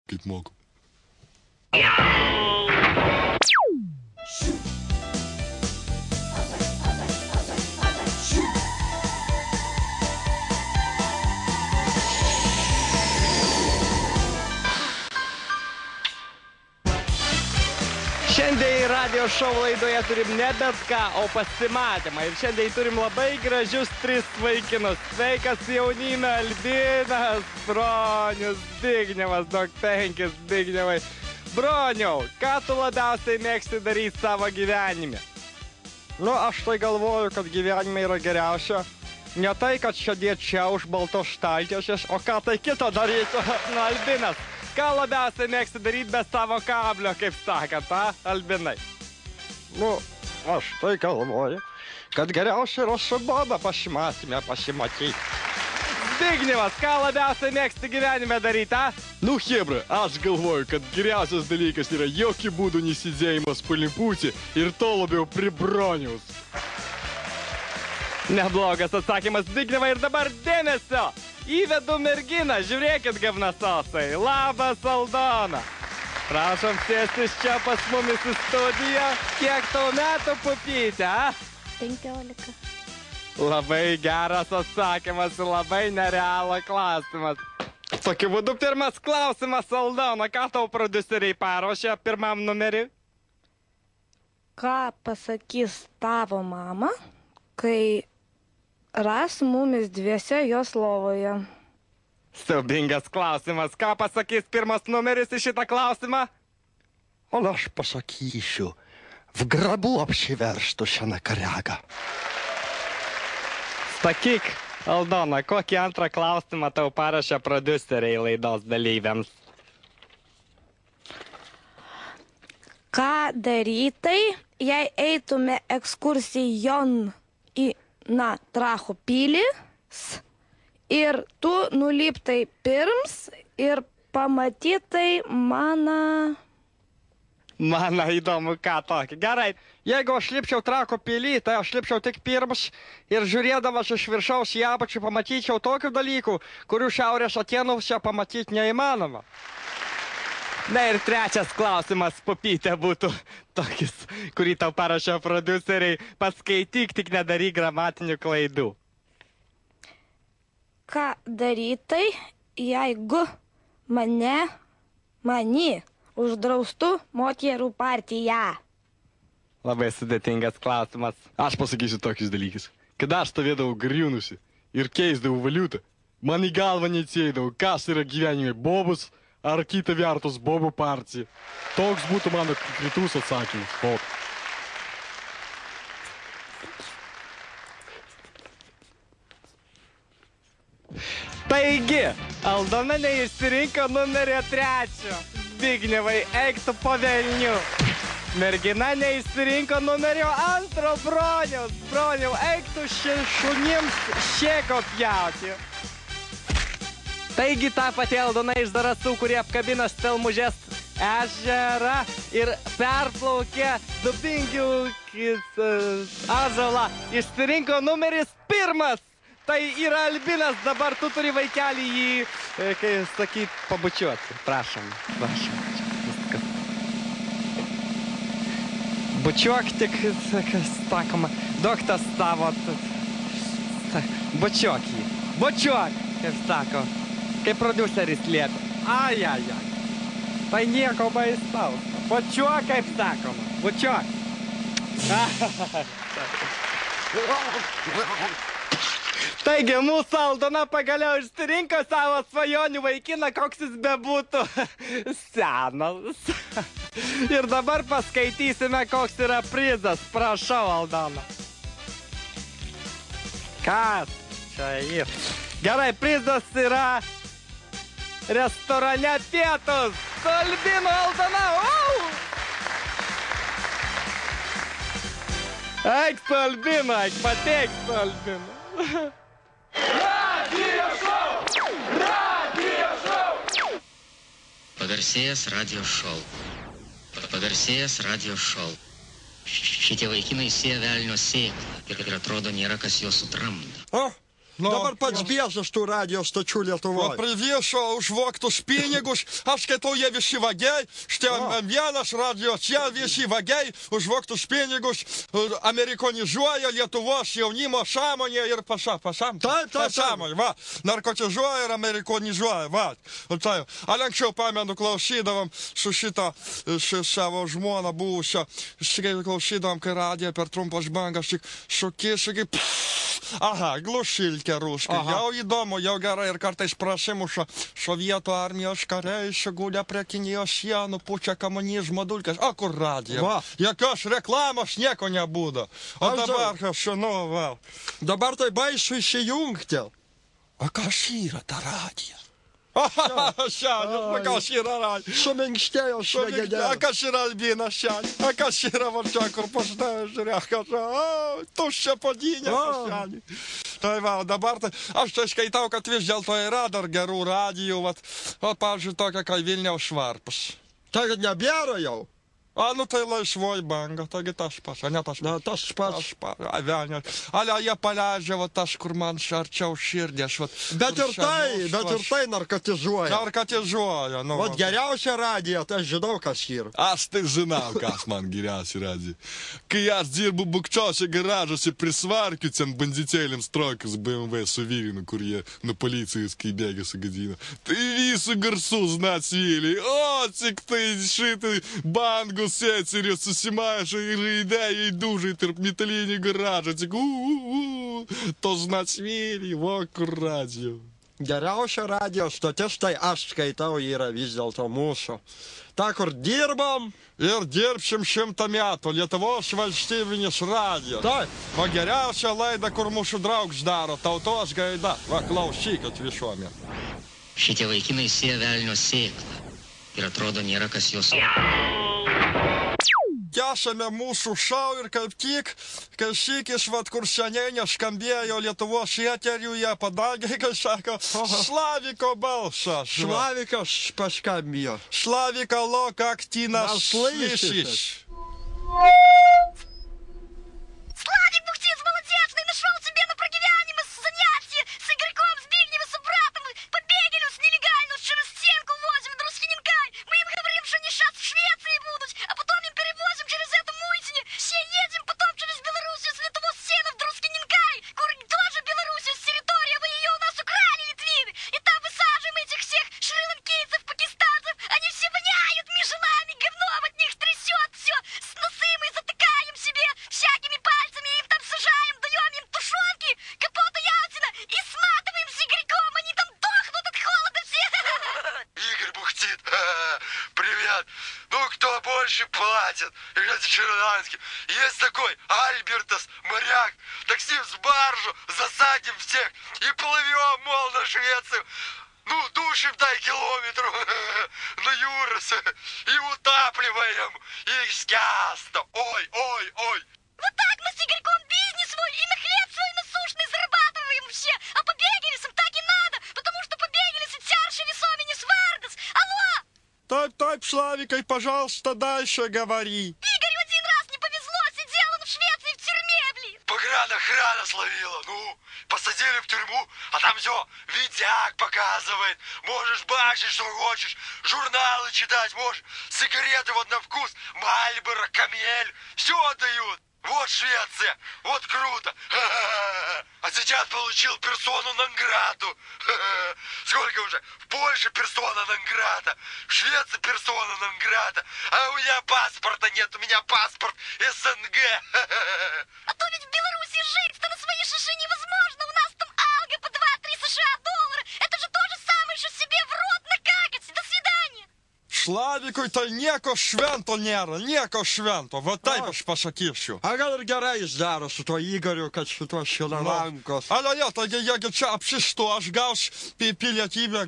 kaip moku. Šiandien radio šou laidoje turim ne bet ką, o pasimatymą. Ir šiandien turim labai gražius 3 vaikinus. Sveikas jaunime, Albinas, Bronius, Zbignevas, daug 5 Zbignevai. Broniau, ką tu labiausiai mėgsti daryti savo gyvenime? Nu, aš tai galvoju, kad gyvenime yra geriausia. Ne tai, kad sėdėt čia už baltos štaltiesės, o ką tai kito daryti. Nu, Albinas. Ką labiausiai mėgsti daryti be savo kablio, kaip sakant, Albinai? Nu, aš tai galvoju, kad geriausia yra su Boba pasimatymę pasimatyti. Zbignevas, ką labiausiai mėgsti gyvenime daryti, Nu, hebra, aš galvoju, kad geriausias dalykas yra jokių būdų nesidėjimas palimpūti ir to labiau prie Broniaus. Neblogas atsakymas, Zbignevai, ir dabar dėmesio! Įvedu merginą, žiūrėkit, gavnasosai. Labas, Aldona. Prašom sėstis čia pas mumis į studiją. Kiek tau metų, pupytė, 15. Labai geras atsakymas ir labai nerealą klausimas. Tokiu būdu pirmas klausimas, Aldona. Ką tau prodiuseriai paruošė pirmam numeriui? Ką pasakys tavo mama, kai ras mumis dviese jos lovoje? Siaubingas klausimas. Ką pasakys pirmas numeris į šitą klausimą? O aš pasakysiu, v grabu apsiverstų šią kariagą. Sakyk, Aldona, kokį antrą klausimą tau parašė prodiuseriai laidos dalyviams? Ką darytai, jei eitume ekskursijon į Trachų pilis ir tu nuliptai pirms ir pamatytai mano... Man įdomu, ką tokį. Gerai. Jeigu aš lipčiau Trakų pilį, tai aš lipčiau tik pirms ir žiūrėdamas iš viršaus į apačią pamatyčiau tokių dalykų, kurių Šiaurės Atėnuose pamatyti neįmanoma. Na ir trečias klausimas, pupytė, būtų tokis, kurį tau parašė prodiuseriai. Paskaityk, tik nedaryk gramatinių klaidų. Ką darytai, jeigu mani uždraustų moterų partiją? Labai sudėtingas klausimas. Aš pasakysiu tokius dalykus. Kada aš stovėdavau griūnusi ir keisdavau valiutą, man į galvą neatsėdavo, kas yra gyvenime bobus ar kita vertus bobų partija. Toks būtų mano konkretus atsakymas. Bob. Taigi, Aldona neišsirinko numerio 3. Zbignevai, eik tu po velnių. Mergina neišsirinko numerio 2. Broniaus. Broniau, eik tu šunims šėko pjauti. Taigi ta pati Aldona iš Zarasų, kurie apkabino Stelmužės ežerą ir perplaukė Dubingių ąžuolą. Išsirinko numeris 1. Tai yra Albinas, dabar tu turi vaikelį jį, kai sakyt, pabučiuoti. Prašom, prašom. Bučiuok tik, kas sakoma, doktas tavo, bučiuok jį. Bučiuok, kaip sako. Kaip prodiuseris liepia. Ai. Tai nieko baisaus. Bučiuok, kaip sakoma. Bučiuok. Taigi, mūsų Aldona pagaliau išsirinko savo svajonių vaikiną, koks jis bebūtų senas. Ir dabar paskaitysime, koks yra prizas. Prašau, Aldona. Kas čia yra? Gerai, prizas yra restorane Pietus su Albinu, Aldona. Eik su Albinu, pateik su Albinu. Radio šou! Radio šou! Pagarsėjęs radio šou. Pagarsėjęs radio šou. Šitie vaikinai sėja velnio sėklą ir atrodo nėra kas juos sutramdo. O, Dabar pats biežas tų radio stočių Lietuvoje. Priviešo užvoktus pinigus, aš skaitau, jie visi vagiai, štai vienas radio čia visi vagiai, užvoktus pinigus amerikonizuoja Lietuvos jaunimo sąmonė ir pasąmonė, va, narkotizuoja ir amerikonizuoja, va. Tai, anksčiau pamenu, klausydavom su šitą savo žmoną buvusią, klausydavom, kai radiją per trumpas bangas, tik šukiai, aha, glušilkė rūškai, jau įdomu, jau gerai ir kartais prasimuša sovietų armijos kariai, šigulė prie Kinijos sienų, pučia komunizmo dulkės, o kur radija? Jokios reklamos nieko nebūdo. O dabar, va. Dabar tai baisu įsijungti. O kas yra ta radija? Šiandien, kas yra radija? Suminkštėjo švegedė. A kas yra Albinas šiandien? A kas yra varčia, kur pažinai, žiūrėk, tuščia podynė šiandien. Tai va, dabar tai, aš tai skaitau, kad vis dėlto yra dar gerų radijų, o, pavyzdžiui, tokia kaip Vilniaus švarpas. Tai nebėra jau. A, nu tai laisvoj banga, taigi tas pats, a ne tas pats. Na, tas pats. Ale jie paleidžia, va, tas, kur man arčiau širdės, va. Bet ir tai narkotizuoja. Narkotizuoja, nu. Vat geriausia radija, tai aš žinau, kas yra. Aš tai žinau, kas man geriausia radija. Kai aš dirbu bukčiuose garažuose prisvarkiu, ten banditėlėms trokius BMW su vyrinu, kur jie nuo policijos, kai bėgia sugadina. Tai visų garsų znacvėliai, o, tik tai šitai bangų ir susimaišo ir idėjai dužai tarp metalinį garažą. Tik to znacvėliai, va, kur radijų. Geriausia radijos stotis, tai aš skaitau, yra vis dėlto mūsų. Ta, kur dirbam. Ir dirbsim 100 metų. Lietuvos valstybinis radijas. Taip. O geriausia laida, kur mūsų draugs daro, Tautos gaida. Va, klausykit visuomet. Šitie vaikinai sėja velnio sėklą. Ir atrodo, nėra kas jos... Tęsame mūsų šau ir kaip tik, kai šykis, kur seniai neskambėjo Lietuvos eteriuje, padangiai, kai sako, Slaviko balsas. Slavikas paskambėjo. Slavika loka aktinas слышишь. Славик Бухтин, молодечный, нашел себе на прогивянимо занятие с Игорьком, Збигневым, с братом, побегали с нелегально, через стенку возим, Друскиненкай. Мы им говорим, что они сейчас в Швеции будут, а потом им перевозим через эту Муйтине. Все едем потом через Белоруссию с Литву сена в Друскиненкай, тоже Белоруссию с территории, вы ее у нас украли, литвины. И там высаживаем этих всех шри-ланкийцев, пакистанцев, они все воняют межелами, говном от них трясет все, с носы мы затыкаем себе всякими пальцами, им там сажаем, даем им тушенки, капота ялтина и сматываем с Игорьком, они там дохнут от холода все. Игорь Бухтин, привет. Ну, кто больше платит? Игорь Шри-Ланский. Есть такой Альбертас, моряк. Так с ним с баржу засадим всех и плывем, мол, на Швецию. Ну, душим дай километру на Юрос и утапливаем их скясто. Ой. Вот так мы с Игорьком бизнес свой и на хлеб свой насущный зарабатываем все. А по Бегелесам так и надо, потому что по Бегелесу тярше весоме не свардас. Алло! Так, Славикой, пожалуйста, дальше говори. Игорю один раз не повезло, сидел он в Швеции в тюрьме, блин. Погранохрана словила, ну, посадили в тюрьму, а там все, видяк показывает, можешь бачить, что хочешь, журналы читать можешь, сигареты вот на вкус, Мальборо, Камель, все дают. Вот Швеция, вот круто. А сейчас получил персону нон-грату. Сколько уже? В Польше персона нон-грата, в Швеции персона нон-грата. А у меня паспорта нет, у меня паспорт СНГ. А то ведь в Беларуси жить-то на своей шиши невозможно. У нас там алга по 2-3 США доллара. Это же то же самое, что себе в рот накакать. До свидания. Slavikui tai nieko švento nėra, nieko švento, va taip aš pasakysiu. A gal ir gerai jis daro su tuo Igoriu, kad su tuo Šri-Lankos. Ale, taigi jeigu čia apsistos, gaus pilietybę,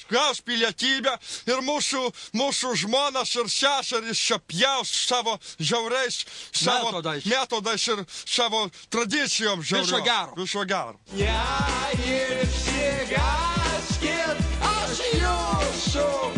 gaus pilietybę ir mūsų žmonas ir seserys čia pjaus savo žiauriais metodais ir savo tradicijom žiauriom. Viso gero. Я и Всегашкин, аж Юшу.